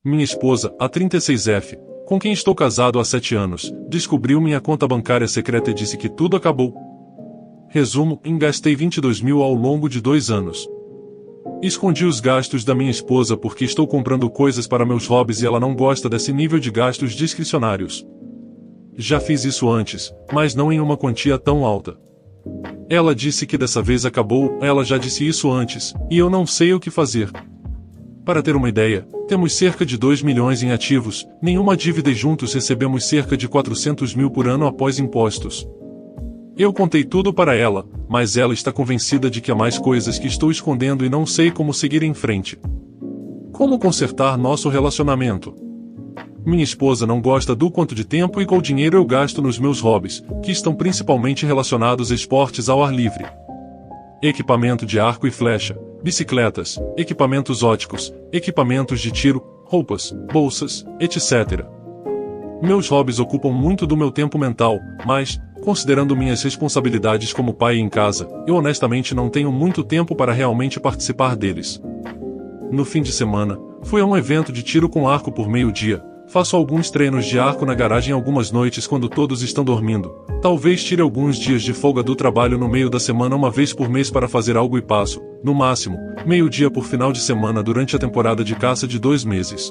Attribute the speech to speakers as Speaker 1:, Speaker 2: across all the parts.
Speaker 1: Minha esposa, a 36F, com quem estou casado há 7 anos, descobriu minha conta bancária secreta e disse que tudo acabou. Resumo, gastei 22 mil ao longo de 2 anos. Escondi os gastos da minha esposa porque estou comprando coisas para meus hobbies e ela não gosta desse nível de gastos discricionários. Já fiz isso antes, mas não em uma quantia tão alta. Ela disse que dessa vez acabou, ela já disse isso antes, e eu não sei o que fazer. Para ter uma ideia, temos cerca de 2 milhões em ativos, nenhuma dívida e juntos recebemos cerca de 400 mil por ano após impostos. Eu contei tudo para ela, mas ela está convencida de que há mais coisas que estou escondendo e não sei como seguir em frente. Como consertar nosso relacionamento? Minha esposa não gosta do quanto de tempo e qual dinheiro eu gasto nos meus hobbies, que estão principalmente relacionados a esportes ao ar livre. Equipamento de arco e flecha, bicicletas, equipamentos óticos, equipamentos de tiro, roupas, bolsas, etc. Meus hobbies ocupam muito do meu tempo mental, mas, considerando minhas responsabilidades como pai em casa, eu honestamente não tenho muito tempo para realmente participar deles. No fim de semana, fui a um evento de tiro com arco por meio-dia, faço alguns treinos de arco na garagem algumas noites quando todos estão dormindo, talvez tire alguns dias de folga do trabalho no meio da semana uma vez por mês para fazer algo e passo, no máximo, meio-dia por final de semana durante a temporada de caça de 2 meses.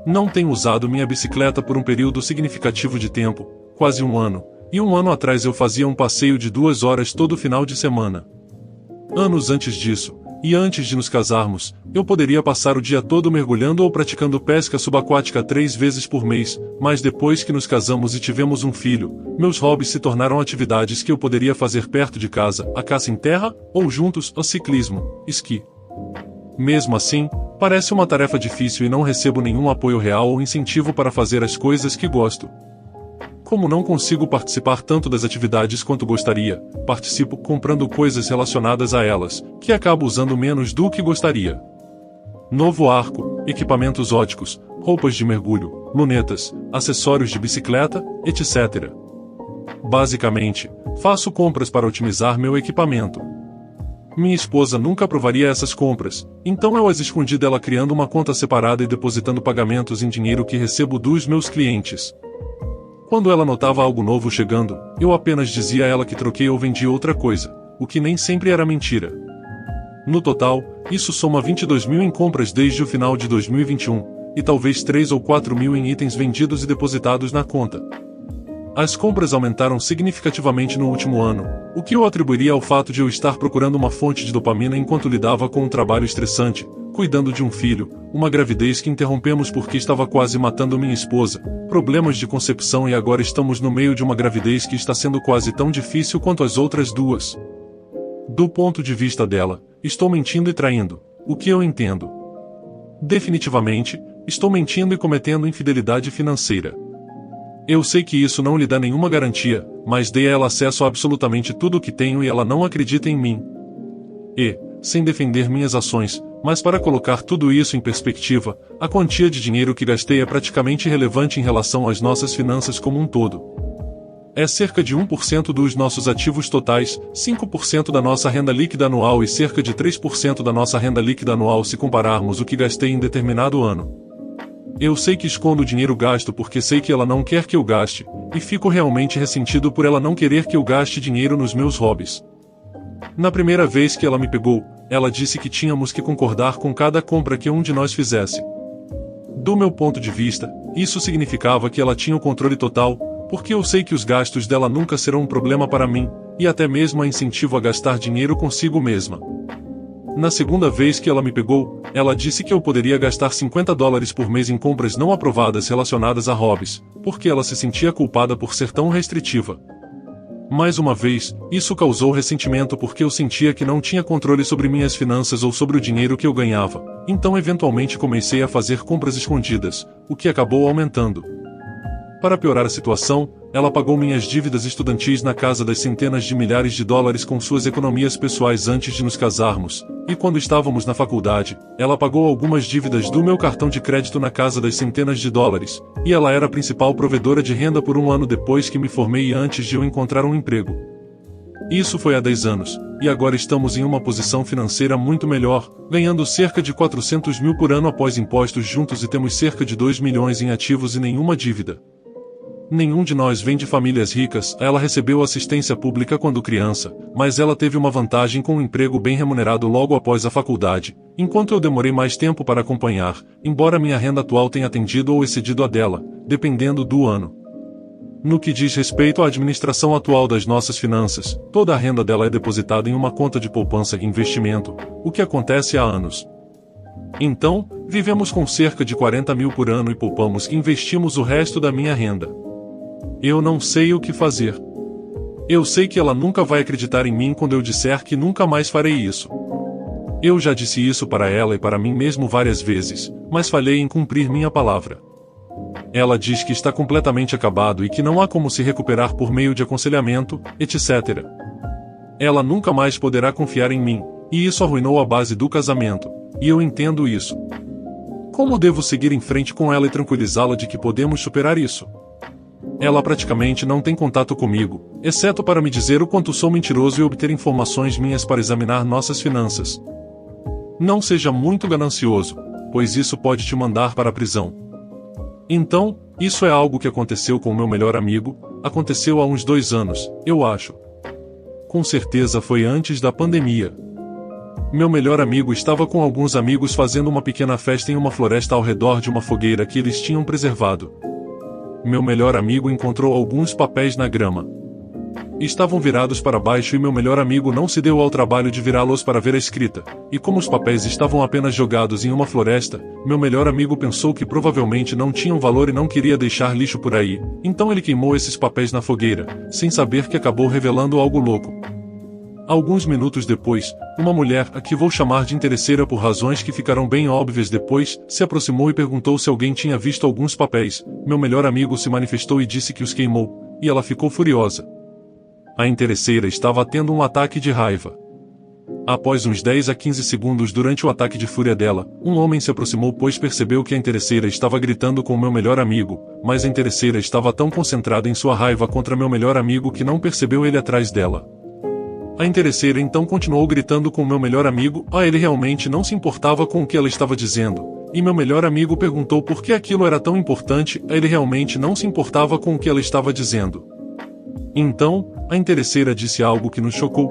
Speaker 1: Não tenho usado minha bicicleta por um período significativo de tempo, quase 1 ano, e 1 ano atrás eu fazia um passeio de 2 horas todo final de semana. Anos antes disso, e antes de nos casarmos, eu poderia passar o dia todo mergulhando ou praticando pesca subaquática 3 vezes por mês, mas depois que nos casamos e tivemos um filho, meus hobbies se tornaram atividades que eu poderia fazer perto de casa, a caça em terra, ou juntos, o ciclismo, esqui. Mesmo assim, parece uma tarefa difícil e não recebo nenhum apoio real ou incentivo para fazer as coisas que gosto. Como não consigo participar tanto das atividades quanto gostaria, participo comprando coisas relacionadas a elas, que acabo usando menos do que gostaria. Novo arco, equipamentos óticos, roupas de mergulho, lunetas, acessórios de bicicleta, etc. Basicamente, faço compras para otimizar meu equipamento. Minha esposa nunca aprovaria essas compras, então eu as escondi dela criando uma conta separada e depositando pagamentos em dinheiro que recebo dos meus clientes. Quando ela notava algo novo chegando, eu apenas dizia a ela que troquei ou vendi outra coisa, o que nem sempre era mentira. No total, isso soma 22 mil em compras desde o final de 2021, e talvez 3 ou 4 mil em itens vendidos e depositados na conta. As compras aumentaram significativamente no último ano, o que eu atribuiria ao fato de eu estar procurando uma fonte de dopamina enquanto lidava com um trabalho estressante, cuidando de um filho, uma gravidez que interrompemos porque estava quase matando minha esposa, problemas de concepção e agora estamos no meio de uma gravidez que está sendo quase tão difícil quanto as outras 2. Do ponto de vista dela, estou mentindo e traindo, o que eu entendo. Definitivamente, estou mentindo e cometendo infidelidade financeira. Eu sei que isso não lhe dá nenhuma garantia, mas dei a ela acesso a absolutamente tudo o que tenho e ela não acredita em mim. E, sem defender minhas ações, mas para colocar tudo isso em perspectiva, a quantia de dinheiro que gastei é praticamente irrelevante em relação às nossas finanças como um todo. É cerca de 1% dos nossos ativos totais, 5% da nossa renda líquida anual e cerca de 3% da nossa renda líquida anual se compararmos o que gastei em determinado ano. Eu sei que escondo o dinheiro gasto porque sei que ela não quer que eu gaste, e fico realmente ressentido por ela não querer que eu gaste dinheiro nos meus hobbies. Na primeira vez que ela me pegou, ela disse que tínhamos que concordar com cada compra que um de nós fizesse. Do meu ponto de vista, isso significava que ela tinha o controle total, porque eu sei que os gastos dela nunca serão um problema para mim, e até mesmo a incentivo a gastar dinheiro consigo mesma. Na segunda vez que ela me pegou, ela disse que eu poderia gastar $50 por mês em compras não aprovadas relacionadas a hobbies, porque ela se sentia culpada por ser tão restritiva. Mais uma vez, isso causou ressentimento porque eu sentia que não tinha controle sobre minhas finanças ou sobre o dinheiro que eu ganhava, então eventualmente comecei a fazer compras escondidas, o que acabou aumentando. Para piorar a situação, ela pagou minhas dívidas estudantis na casa das centenas de milhares de dólares com suas economias pessoais antes de nos casarmos, e quando estávamos na faculdade, ela pagou algumas dívidas do meu cartão de crédito na casa das centenas de dólares, e ela era a principal provedora de renda por 1 ano depois que me formei e antes de eu encontrar um emprego. Isso foi há 10 anos, e agora estamos em uma posição financeira muito melhor, ganhando cerca de 400 mil por ano após impostos juntos e temos cerca de 2 milhões em ativos e nenhuma dívida. Nenhum de nós vem de famílias ricas, ela recebeu assistência pública quando criança, mas ela teve uma vantagem com um emprego bem remunerado logo após a faculdade, enquanto eu demorei mais tempo para acompanhar, embora minha renda atual tenha atendido ou excedido a dela, dependendo do ano. No que diz respeito à administração atual das nossas finanças, toda a renda dela é depositada em uma conta de poupança e investimento, o que acontece há anos. Então, vivemos com cerca de 40 mil por ano e poupamos e investimos o resto da minha renda. Eu não sei o que fazer. Eu sei que ela nunca vai acreditar em mim quando eu disser que nunca mais farei isso. Eu já disse isso para ela e para mim mesmo várias vezes, mas falhei em cumprir minha palavra. Ela diz que está completamente acabado e que não há como se recuperar por meio de aconselhamento, etc. Ela nunca mais poderá confiar em mim, e isso arruinou a base do casamento, e eu entendo isso. Como devo seguir em frente com ela e tranquilizá-la de que podemos superar isso? Ela praticamente não tem contato comigo, exceto para me dizer o quanto sou mentiroso e obter informações minhas para examinar nossas finanças. Não seja muito ganancioso, pois isso pode te mandar para a prisão. Então, isso é algo que aconteceu com o meu melhor amigo, aconteceu há uns 2 anos, eu acho. Com certeza foi antes da pandemia. Meu melhor amigo estava com alguns amigos fazendo uma pequena festa em uma floresta ao redor de uma fogueira que eles tinham preservado. Meu melhor amigo encontrou alguns papéis na grama. Estavam virados para baixo e meu melhor amigo não se deu ao trabalho de virá-los para ver a escrita, e como os papéis estavam apenas jogados em uma floresta, meu melhor amigo pensou que provavelmente não tinham valor e não queria deixar lixo por aí, então ele queimou esses papéis na fogueira, sem saber que acabou revelando algo louco. Alguns minutos depois, uma mulher, a que vou chamar de interesseira por razões que ficarão bem óbvias depois, se aproximou e perguntou se alguém tinha visto alguns papéis. Meu melhor amigo se manifestou e disse que os queimou, e ela ficou furiosa. A interesseira estava tendo um ataque de raiva. Após uns 10 a 15 segundos durante o ataque de fúria dela, um homem se aproximou pois percebeu que a interesseira estava gritando com meu melhor amigo, mas a interesseira estava tão concentrada em sua raiva contra meu melhor amigo que não percebeu ele atrás dela. A interesseira então continuou gritando com meu melhor amigo, ele realmente não se importava com o que ela estava dizendo, e meu melhor amigo perguntou por que aquilo era tão importante, ele realmente não se importava com o que ela estava dizendo. Então, a interesseira disse algo que nos chocou.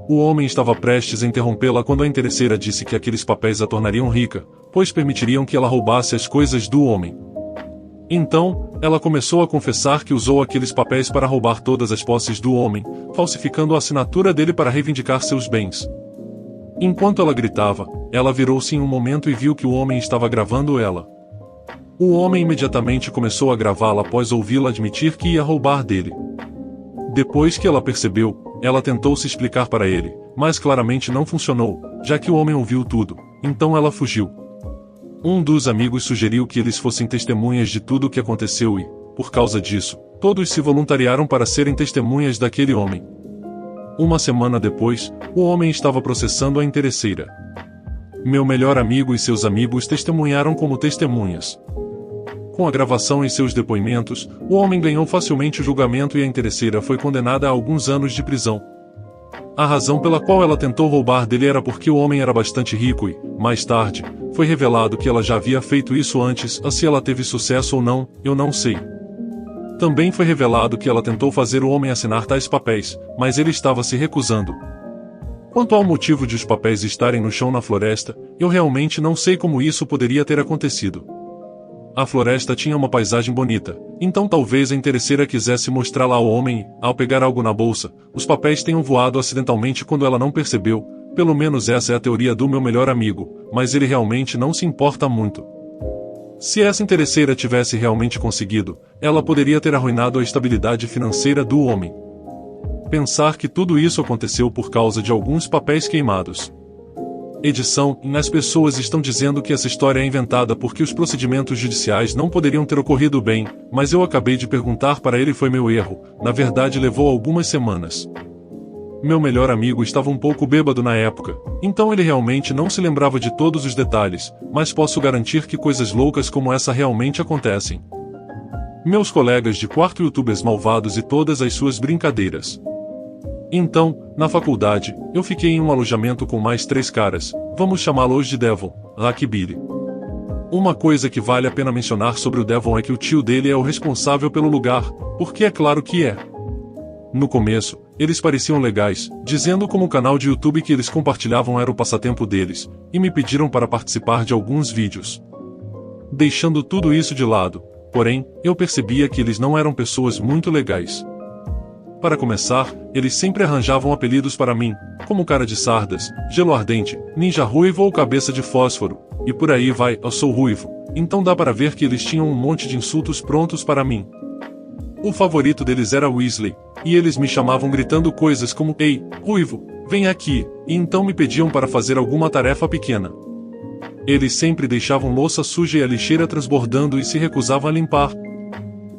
Speaker 1: O homem estava prestes a interrompê-la quando a interesseira disse que aqueles papéis a tornariam rica, pois permitiriam que ela roubasse as coisas do homem. Então, ela começou a confessar que usou aqueles papéis para roubar todas as posses do homem, falsificando a assinatura dele para reivindicar seus bens. Enquanto ela gritava, ela virou-se em um momento e viu que o homem estava gravando ela. O homem imediatamente começou a gravá-la após ouvi-la admitir que ia roubar dele. Depois que ela percebeu, ela tentou se explicar para ele, mas claramente não funcionou, já que o homem ouviu tudo, então ela fugiu. Um dos amigos sugeriu que eles fossem testemunhas de tudo o que aconteceu e, por causa disso, todos se voluntariaram para serem testemunhas daquele homem. Uma semana depois, o homem estava processando a interesseira. Meu melhor amigo e seus amigos testemunharam como testemunhas. Com a gravação em seus depoimentos, o homem ganhou facilmente o julgamento e a interesseira foi condenada a alguns anos de prisão. A razão pela qual ela tentou roubar dele era porque o homem era bastante rico e, mais tarde, foi revelado que ela já havia feito isso antes, se ela teve sucesso ou não, eu não sei. Também foi revelado que ela tentou fazer o homem assinar tais papéis, mas ele estava se recusando. Quanto ao motivo de os papéis estarem no chão na floresta, eu realmente não sei como isso poderia ter acontecido. A floresta tinha uma paisagem bonita, então talvez a interesseira quisesse mostrá-la ao homem e, ao pegar algo na bolsa, os papéis tenham voado acidentalmente quando ela não percebeu. Pelo menos essa é a teoria do meu melhor amigo, mas ele realmente não se importa muito. Se essa interesseira tivesse realmente conseguido, ela poderia ter arruinado a estabilidade financeira do homem. Pensar que tudo isso aconteceu por causa de alguns papéis queimados. Edição: as pessoas estão dizendo que essa história é inventada porque os procedimentos judiciais não poderiam ter ocorrido bem, mas eu acabei de perguntar para ele e foi meu erro, na verdade levou algumas semanas. Meu melhor amigo estava um pouco bêbado na época, então ele realmente não se lembrava de todos os detalhes, mas posso garantir que coisas loucas como essa realmente acontecem. Meus colegas de quarto youtubers malvados e todas as suas brincadeiras. Então, na faculdade, eu fiquei em um alojamento com mais 3 caras, vamos chamá-los de Devon, Zack e Billy. Uma coisa que vale a pena mencionar sobre o Devon é que o tio dele é o responsável pelo lugar, porque é claro que é. No começo, eles pareciam legais, dizendo como o canal de YouTube que eles compartilhavam era o passatempo deles, e me pediram para participar de alguns vídeos. Deixando tudo isso de lado, porém, eu percebia que eles não eram pessoas muito legais. Para começar, eles sempre arranjavam apelidos para mim, como cara de sardas, gelo ardente, ninja ruivo ou cabeça de fósforo, e por aí vai, eu sou ruivo, então dá para ver que eles tinham um monte de insultos prontos para mim. O favorito deles era Weasley, e eles me chamavam gritando coisas como "Ei, ruivo, vem aqui", e então me pediam para fazer alguma tarefa pequena. Eles sempre deixavam louça suja e a lixeira transbordando e se recusavam a limpar.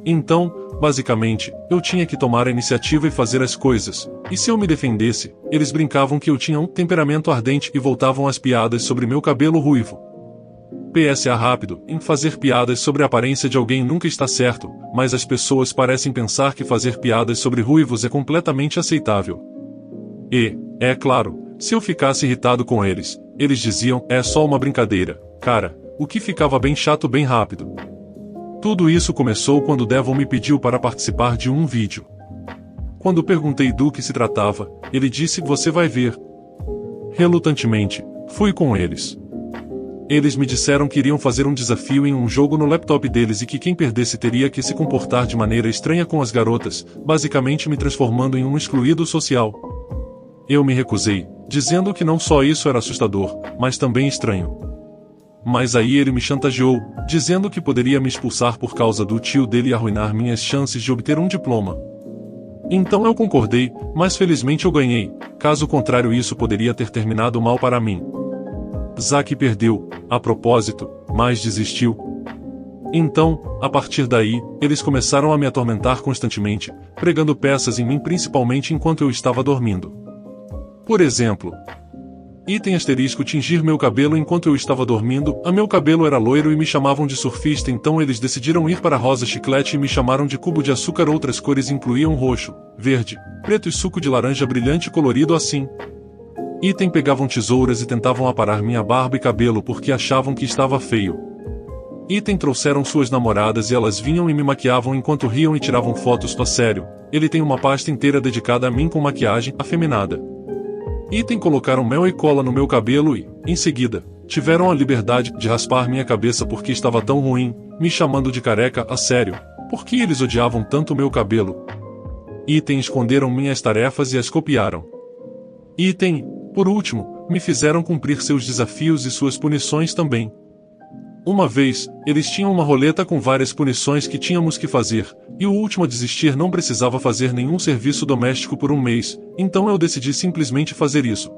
Speaker 1: Então, basicamente, eu tinha que tomar a iniciativa e fazer as coisas, e se eu me defendesse, eles brincavam que eu tinha um temperamento ardente e voltavam às piadas sobre meu cabelo ruivo. PSA rápido, em fazer piadas sobre a aparência de alguém nunca está certo, mas as pessoas parecem pensar que fazer piadas sobre ruivos é completamente aceitável. E, é claro, se eu ficasse irritado com eles, eles diziam, é só uma brincadeira, cara, o que ficava bem chato bem rápido. Tudo isso começou quando Devon me pediu para participar de um vídeo. Quando perguntei do que se tratava, ele disse, você vai ver. Relutantemente, fui com eles. Eles me disseram que iriam fazer um desafio em um jogo no laptop deles e que quem perdesse teria que se comportar de maneira estranha com as garotas, basicamente me transformando em um excluído social. Eu me recusei, dizendo que não só isso era assustador, mas também estranho. Mas aí ele me chantageou, dizendo que poderia me expulsar por causa do tio dele e arruinar minhas chances de obter um diploma. Então eu concordei, mas felizmente eu ganhei, caso contrário isso poderia ter terminado mal para mim. Zack perdeu, a propósito, mas desistiu. Então, a partir daí, eles começaram a me atormentar constantemente, pregando peças em mim principalmente enquanto eu estava dormindo. Por exemplo, item asterisco tingir meu cabelo enquanto eu estava dormindo, meu cabelo era loiro e me chamavam de surfista, então eles decidiram ir para rosa chiclete e me chamaram de cubo de açúcar. Outras cores incluíam roxo, verde, preto e suco de laranja brilhante colorido assim. Item pegavam tesouras e tentavam aparar minha barba e cabelo porque achavam que estava feio. Item trouxeram suas namoradas e elas vinham e me maquiavam enquanto riam e tiravam fotos. A sério, ele tem uma pasta inteira dedicada a mim com maquiagem afeminada. Item colocaram mel e cola no meu cabelo e, em seguida, tiveram a liberdade de raspar minha cabeça porque estava tão ruim, me chamando de careca. A sério, por que eles odiavam tanto meu cabelo? Item esconderam minhas tarefas e as copiaram. Item, por último, me fizeram cumprir seus desafios e suas punições também. Uma vez, eles tinham uma roleta com várias punições que tínhamos que fazer, e o último a desistir não precisava fazer nenhum serviço doméstico por um mês, então eu decidi simplesmente fazer isso.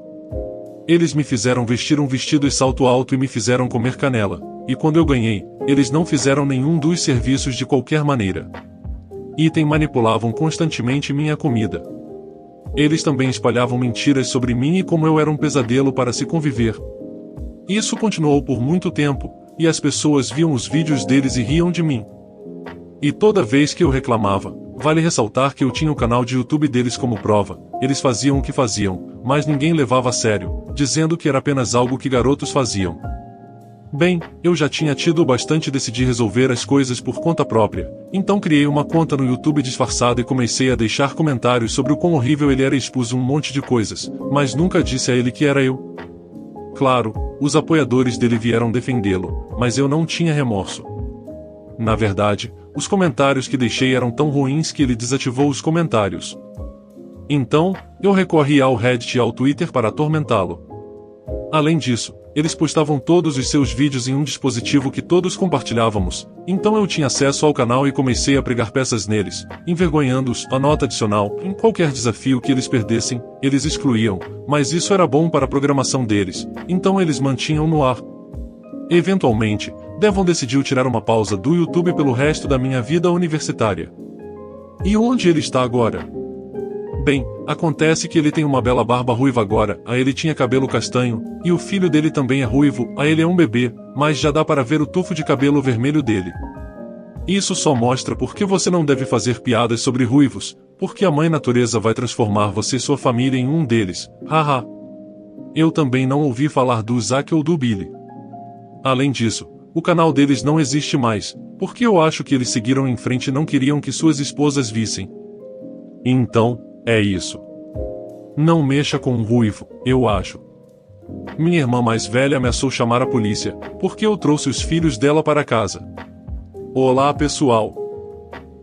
Speaker 1: Eles me fizeram vestir um vestido e salto alto e me fizeram comer canela, e quando eu ganhei, eles não fizeram nenhum dos serviços de qualquer maneira. Item manipulavam constantemente minha comida. Eles também espalhavam mentiras sobre mim e como eu era um pesadelo para se conviver. Isso continuou por muito tempo, e as pessoas viam os vídeos deles e riam de mim. E toda vez que eu reclamava, vale ressaltar que eu tinha o canal de YouTube deles como prova, eles faziam o que faziam, mas ninguém levava a sério, dizendo que era apenas algo que garotos faziam. Bem, eu já tinha tido bastante e decidi resolver as coisas por conta própria, então criei uma conta no YouTube disfarçada e comecei a deixar comentários sobre o quão horrível ele era e expus um monte de coisas, mas nunca disse a ele que era eu. Claro, os apoiadores dele vieram defendê-lo, mas eu não tinha remorso. Na verdade, os comentários que deixei eram tão ruins que ele desativou os comentários. Então, eu recorri ao Reddit e ao Twitter para atormentá-lo. Além disso, eles postavam todos os seus vídeos em um dispositivo que todos compartilhávamos, então eu tinha acesso ao canal e comecei a pregar peças neles, envergonhando-os. A nota adicional, em qualquer desafio que eles perdessem, eles excluíam, mas isso era bom para a programação deles, então eles mantinham no ar. Eventualmente, Devon decidiu tirar uma pausa do YouTube pelo resto da minha vida universitária. E onde ele está agora? Bem, acontece que ele tem uma bela barba ruiva agora, ele tinha cabelo castanho, e o filho dele também é ruivo, ele é um bebê, mas já dá para ver o tufo de cabelo vermelho dele. Isso só mostra por que você não deve fazer piadas sobre ruivos, porque a mãe natureza vai transformar você e sua família em um deles, haha. Eu também não ouvi falar do Zack ou do Billy. Além disso, o canal deles não existe mais, porque eu acho que eles seguiram em frente e não queriam que suas esposas vissem. Então, é isso. Não mexa com um ruivo, eu acho. Minha irmã mais velha ameaçou chamar a polícia, porque eu trouxe os filhos dela para casa. Olá pessoal.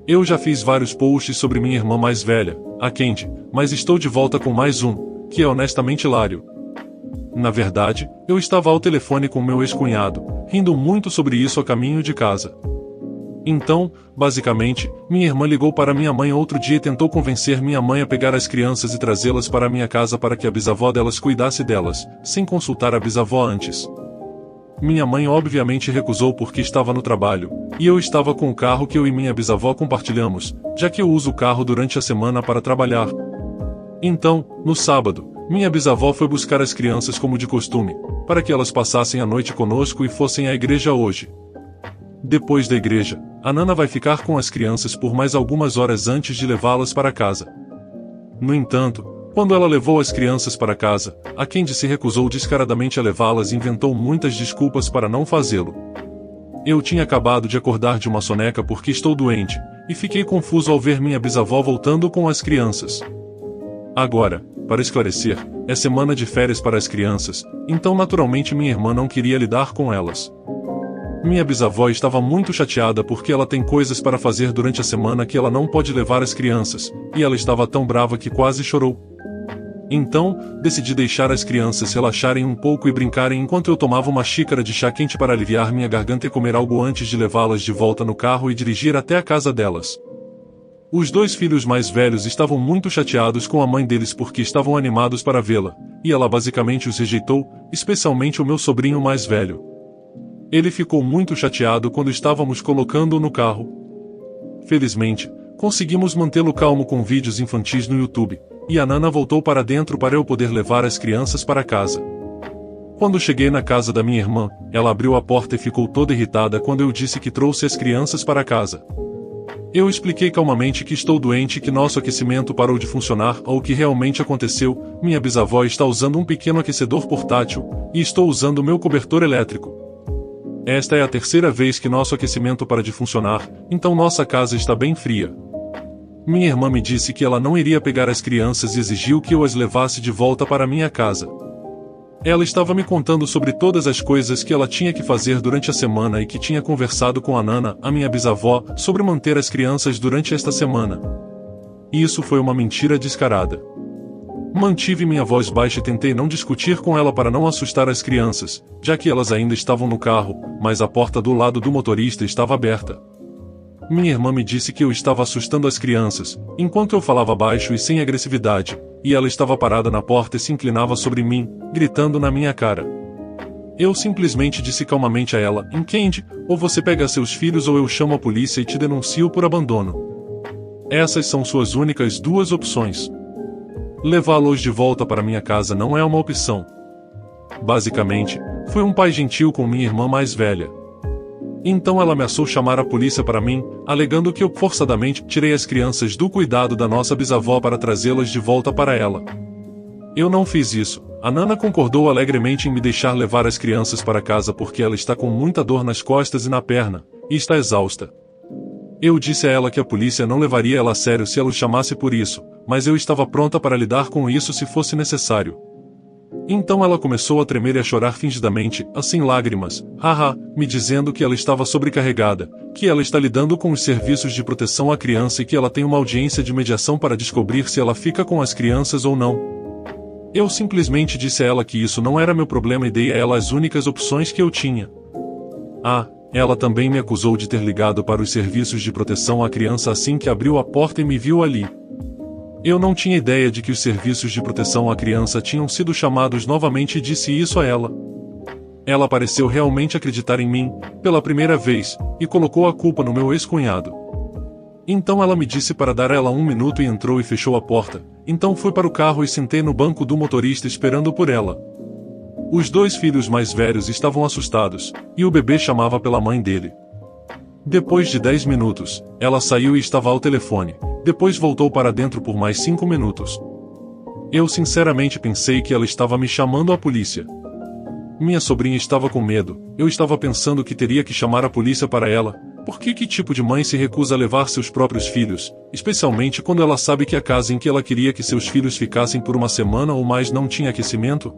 Speaker 1: Eu já fiz vários posts sobre minha irmã mais velha, a Candy, mas estou de volta com mais um, que é honestamente hilário. Na verdade, eu estava ao telefone com meu ex-cunhado, rindo muito sobre isso a caminho de casa. Então, basicamente, minha irmã ligou para minha mãe outro dia e tentou convencer minha mãe a pegar as crianças e trazê-las para minha casa para que a bisavó delas cuidasse delas, sem consultar a bisavó antes. Minha mãe obviamente recusou porque estava no trabalho, e eu estava com o carro que eu e minha bisavó compartilhamos, já que eu uso o carro durante a semana para trabalhar. Então, no sábado, minha bisavó foi buscar as crianças como de costume, para que elas passassem a noite conosco e fossem à igreja hoje. Depois da igreja, a Nana vai ficar com as crianças por mais algumas horas antes de levá-las para casa. No entanto, quando ela levou as crianças para casa, a Candy se recusou descaradamente a levá-las e inventou muitas desculpas para não fazê-lo. Eu tinha acabado de acordar de uma soneca porque estou doente, e fiquei confuso ao ver minha bisavó voltando com as crianças. Agora, para esclarecer, é semana de férias para as crianças, então naturalmente minha irmã não queria lidar com elas. Minha bisavó estava muito chateada porque ela tem coisas para fazer durante a semana que ela não pode levar as crianças, e ela estava tão brava que quase chorou. Então, decidi deixar as crianças relaxarem um pouco e brincarem enquanto eu tomava uma xícara de chá quente para aliviar minha garganta e comer algo antes de levá-las de volta no carro e dirigir até a casa delas. Os dois filhos mais velhos estavam muito chateados com a mãe deles porque estavam animados para vê-la, e ela basicamente os rejeitou, especialmente o meu sobrinho mais velho. Ele ficou muito chateado quando estávamos colocando-o no carro. Felizmente, conseguimos mantê-lo calmo com vídeos infantis no YouTube, e a Nana voltou para dentro para eu poder levar as crianças para casa. Quando cheguei na casa da minha irmã, ela abriu a porta e ficou toda irritada quando eu disse que trouxe as crianças para casa. Eu expliquei calmamente que estou doente e que nosso aquecimento parou de funcionar ou o que realmente aconteceu. Minha bisavó está usando um pequeno aquecedor portátil, e estou usando meu cobertor elétrico. Esta é a terceira vez que nosso aquecimento para de funcionar, então nossa casa está bem fria. Minha irmã me disse que ela não iria pegar as crianças e exigiu que eu as levasse de volta para minha casa. Ela estava me contando sobre todas as coisas que ela tinha que fazer durante a semana e que tinha conversado com a Nana, a minha bisavó, sobre manter as crianças durante esta semana. Isso foi uma mentira descarada. Mantive minha voz baixa e tentei não discutir com ela para não assustar as crianças, já que elas ainda estavam no carro, mas a porta do lado do motorista estava aberta. Minha irmã me disse que eu estava assustando as crianças, enquanto eu falava baixo e sem agressividade, e ela estava parada na porta e se inclinava sobre mim, gritando na minha cara. Eu simplesmente disse calmamente a ela, Candy, ou você pega seus filhos ou eu chamo a polícia e te denuncio por abandono. Essas são suas únicas duas opções. Levá-los de volta para minha casa não é uma opção. Basicamente, fui um pai gentil com minha irmã mais velha. Então ela ameaçou chamar a polícia para mim, alegando que eu forçadamente tirei as crianças do cuidado da nossa bisavó para trazê-las de volta para ela. Eu não fiz isso. A Nana concordou alegremente em me deixar levar as crianças para casa porque ela está com muita dor nas costas e na perna, e está exausta. Eu disse a ela que a polícia não levaria ela a sério se ela os chamasse por isso, mas eu estava pronta para lidar com isso se fosse necessário. Então ela começou a tremer e a chorar fingidamente, assim lágrimas, me dizendo que ela estava sobrecarregada, que ela está lidando com os serviços de proteção à criança e que ela tem uma audiência de mediação para descobrir se ela fica com as crianças ou não. Eu simplesmente disse a ela que isso não era meu problema e dei a ela as únicas opções que eu tinha. Ela também me acusou de ter ligado para os serviços de proteção à criança assim que abriu a porta e me viu ali. Eu não tinha ideia de que os serviços de proteção à criança tinham sido chamados novamente e disse isso a ela. Ela pareceu realmente acreditar em mim, pela primeira vez, e colocou a culpa no meu ex-cunhado. Então ela me disse para dar a ela 1 minuto e entrou e fechou a porta, então fui para o carro e sentei no banco do motorista esperando por ela. Os 2 filhos mais velhos estavam assustados, e o bebê chamava pela mãe dele. Depois de 10 minutos, ela saiu e estava ao telefone. Depois voltou para dentro por mais 5 minutos. Eu sinceramente pensei que ela estava me chamando à polícia. Minha sobrinha estava com medo. Eu estava pensando que teria que chamar a polícia para ela. Porque que tipo de mãe se recusa a levar seus próprios filhos, especialmente quando ela sabe que a casa em que ela queria que seus filhos ficassem por uma semana ou mais não tinha aquecimento?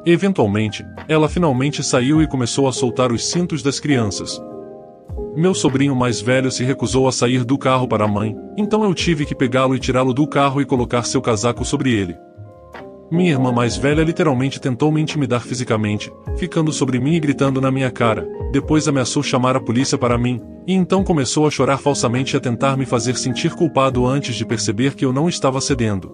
Speaker 1: Eventualmente, ela finalmente saiu e começou a soltar os cintos das crianças. Meu sobrinho mais velho se recusou a sair do carro para a mãe, então eu tive que pegá-lo e tirá-lo do carro e colocar seu casaco sobre ele. Minha irmã mais velha literalmente tentou me intimidar fisicamente, ficando sobre mim e gritando na minha cara, depois ameaçou chamar a polícia para mim, e então começou a chorar falsamente e a tentar me fazer sentir culpado antes de perceber que eu não estava cedendo.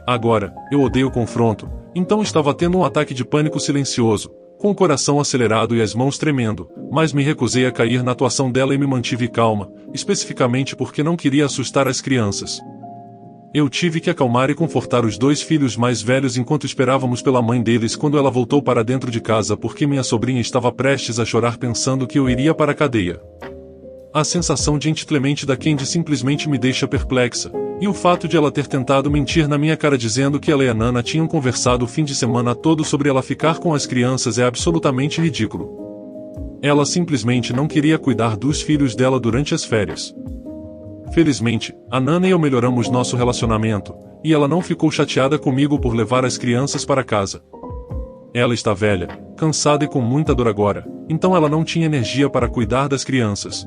Speaker 1: Agora, eu odeio confronto, então estava tendo um ataque de pânico silencioso, com o coração acelerado e as mãos tremendo, mas me recusei a cair na atuação dela e me mantive calma, especificamente porque não queria assustar as crianças. Eu tive que acalmar e confortar os 2 filhos mais velhos enquanto esperávamos pela mãe deles quando ela voltou para dentro de casa porque minha sobrinha estava prestes a chorar pensando que eu iria para a cadeia. A sensação de Clemente da Candy simplesmente me deixa perplexa, e o fato de ela ter tentado mentir na minha cara dizendo que ela e a Nana tinham conversado o fim de semana todo sobre ela ficar com as crianças é absolutamente ridículo. Ela simplesmente não queria cuidar dos filhos dela durante as férias. Felizmente, a Nana e eu melhoramos nosso relacionamento, e ela não ficou chateada comigo por levar as crianças para casa. Ela está velha, cansada e com muita dor agora, então ela não tinha energia para cuidar das crianças.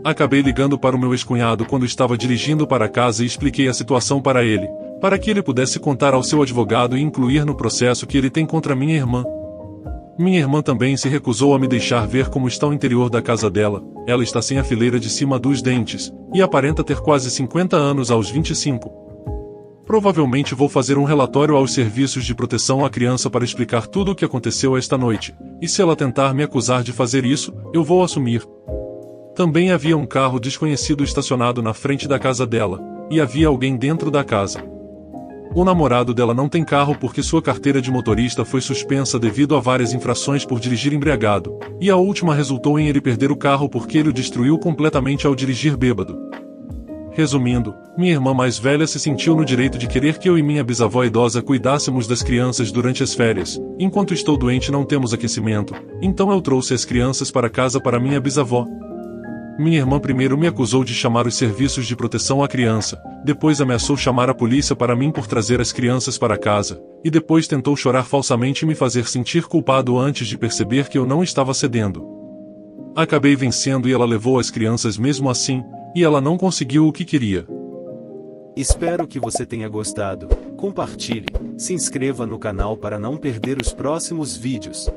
Speaker 1: Acabei ligando para o meu ex-cunhado quando estava dirigindo para casa e expliquei a situação para ele, para que ele pudesse contar ao seu advogado e incluir no processo que ele tem contra minha irmã. Minha irmã também se recusou a me deixar ver como está o interior da casa dela. Ela está sem a fileira de cima dos dentes, e aparenta ter quase 50 anos aos 25. Provavelmente vou fazer um relatório aos serviços de proteção à criança para explicar tudo o que aconteceu esta noite, e se ela tentar me acusar de fazer isso, eu vou assumir. Também havia um carro desconhecido estacionado na frente da casa dela, e havia alguém dentro da casa. O namorado dela não tem carro porque sua carteira de motorista foi suspensa devido a várias infrações por dirigir embriagado, e a última resultou em ele perder o carro porque ele o destruiu completamente ao dirigir bêbado. Resumindo, minha irmã mais velha se sentiu no direito de querer que eu e minha bisavó idosa cuidássemos das crianças durante as férias. Enquanto estou doente não temos aquecimento, então eu trouxe as crianças para casa para minha bisavó. Minha irmã primeiro me acusou de chamar os serviços de proteção à criança, depois ameaçou chamar a polícia para mim por trazer as crianças para casa, e depois tentou chorar falsamente e me fazer sentir culpado antes de perceber que eu não estava cedendo. Acabei vencendo e ela levou as crianças mesmo assim, e ela não conseguiu o que queria.
Speaker 2: Espero que você tenha gostado. Compartilhe, se inscreva no canal para não perder os próximos vídeos.